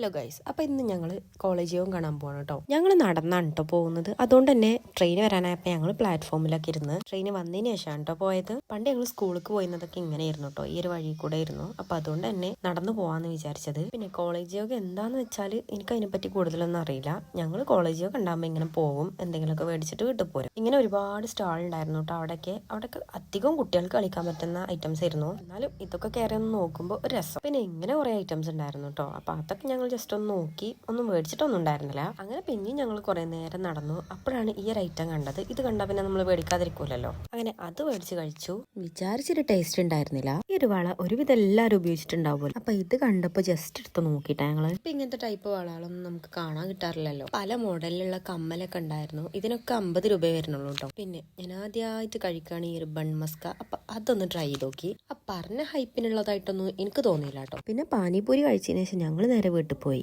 Hello guys, അപ്പോൾ ഇന്ന് ഞങ്ങൾ കോളേജിലും കാണാൻ പോകണം കേട്ടോ. ഞങ്ങൾ നടന്നാണ് കേട്ടോ പോകുന്നത്. അതുകൊണ്ട് തന്നെ ട്രെയിൻ വരാനായപ്പോൾ ഞങ്ങൾ പ്ലാറ്റ്ഫോമിലൊക്കെ ഇരുന്ന് ട്രെയിൻ വന്നതിന് ശേഷമാണ് കേട്ടോ പോയത്. പണ്ട് ഞങ്ങൾ സ്കൂളിലേക്ക് പോയിരുന്നതൊക്കെ ഇങ്ങനെയായിരുന്നു കേട്ടോ, ഈ ഒരു വഴി കൂടെ ആയിരുന്നു. അപ്പോൾ അതുകൊണ്ട് തന്നെ നടന്നു പോകാമെന്ന് വിചാരിച്ചത്. പിന്നെ കോളേജ് യോഗ എന്താന്ന് വെച്ചാൽ എനിക്ക് അതിനെപ്പറ്റി കൂടുതലൊന്നും അറിയില്ല. ഞങ്ങൾ കോളേജ് യോഗ ഉണ്ടാകുമ്പോൾ ഇങ്ങനെ പോകും, എന്തെങ്കിലുമൊക്കെ മേടിച്ചിട്ട് വീട്ടിൽ പോരും. ഇങ്ങനെ ഒരുപാട് സ്റ്റാൾ ഉണ്ടായിരുന്നു കേട്ടോ. അവിടെയൊക്കെ അധികം കുട്ടികൾക്ക് കളിക്കാൻ പറ്റുന്ന ഐറ്റംസ് ആയിരുന്നു. എന്നാലും ഇതൊക്കെ കയറി ഒന്ന് നോക്കുമ്പോൾ ഒരു രസം. പിന്നെ ഇങ്ങനെ കുറേ ഐറ്റംസ് ഉണ്ടായിരുന്നു കേട്ടോ. അപ്പോൾ അതൊക്കെ ഞങ്ങൾ ജസ്റ്റ് ഒന്ന് നോക്കി, ഒന്നും മേടിച്ചിട്ടൊന്നും ഉണ്ടായിരുന്നില്ല. അങ്ങനെ പിന്നെയും ഞങ്ങൾ കുറേ നേരം നടന്നു. അപ്പോഴാണ് ഈ ഒരു ഐറ്റം കണ്ടത്. ഇത് കണ്ടാൽ പിന്നെ നമ്മൾ മേടിക്കാതിരിക്കൂലല്ലോ. അങ്ങനെ അത് മേടിച്ച് കഴിച്ചു. വിചാരിച്ചൊരു ടേസ്റ്റ് ഉണ്ടായിരുന്നില്ല. ഈ ഒരു വള ഒരുവിധം എല്ലാവരും ഉപയോഗിച്ചിട്ടുണ്ടാവുമല്ലോ. അപ്പൊ ഇത് കണ്ടപ്പോൾ ജസ്റ്റ് എടുത്ത് നോക്കിയിട്ടാ ഞങ്ങള്. ഇപ്പൊ ഇങ്ങനത്തെ ടൈപ്പ് വളകളൊന്നും നമുക്ക് കാണാൻ കിട്ടാറില്ലല്ലോ. പല മോഡലിലുള്ള കമ്മലൊക്കെ ഉണ്ടായിരുന്നു. ഇതിനൊക്കെ 50 രൂപ വരുന്നുള്ളൂ കേട്ടോ. പിന്നെ ഞാൻ ആദ്യമായിട്ട് കഴിക്കുകയാണ് ഈ ഒരു ബൺ മസ്ക. അപ്പൊ അതൊന്ന് ട്രൈ ചെയ്ത് നോക്കി. ആ പറഞ്ഞ ഹൈപ്പിനുള്ളതായിട്ടൊന്നും എനിക്ക് തോന്നിയില്ല കേട്ടോ. പിന്നെ പാനിപൂരി കഴിച്ചതിന് ശേഷം ഞങ്ങൾ നേരെ വീട്ടിൽ പോയി.